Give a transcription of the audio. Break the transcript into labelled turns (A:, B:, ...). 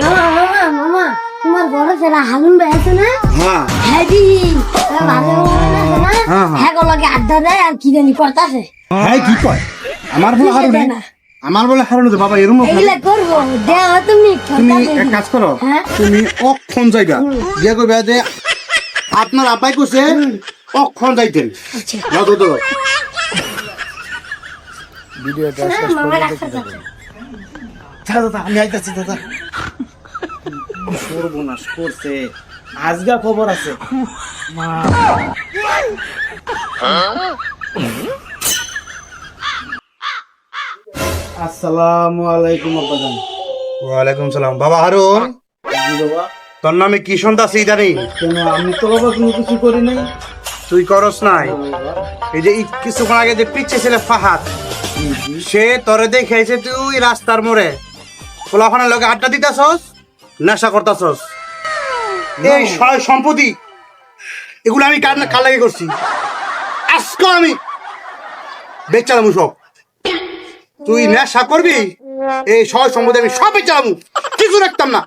A: মামা মামা তোমার বড় ছেলে হারুন ভাই আছে না?
B: হ্যাঁ
A: হ্যাঁজি মাঝে মনে আছে না? হ্যাঁ লগে আড্ডা দেয় আর কি জানি করতেছে।
B: হ্যাঁ কি কয় আমার বলে হারুন আমার বলে হারুন তো বাবা এরম
A: এগুলা করবো দেও তুমি
B: তুমি এক কাজ করো
A: হ্যাঁ?
B: তুমি অক্ষণ জায়গা যে কইবা যে আপনার আব্বাই কইছে অক্ষণ যাইতেন যত তো ভিডিওটা শেষ
A: মামা ডাক্তার
B: দাদা আমি আইতাছি দাদা সর্বনাশ করছে আজগা খবর আছে আসসালামু আলাইকুম আব্বাজান
C: ওয়ালাইকুম সালাম বাবা হারুন
B: বাবা
C: তোর নামে কি সন্তাস ইদানি
B: কেন আমি তো বাবা কোনো কিছু করি নাই
C: তুই করস নাই এই যে কিছুক্ষণ আগে যে পিচ্ছে ছিল ফাহাদ সে তোরে দেখেছে তুই রাস্তার মোড়ে পোলাখানের লগে আড্ডা দিতাছস নেশা করতাছস এই সয় সম্পত্তি এগুলো আমি কার লাগে করছি আজকে আমি বেচালাম সব তুই নেশা করবি এই সয় সম্পত্তি আমি সব বেচালাম কিছু রাখতাম না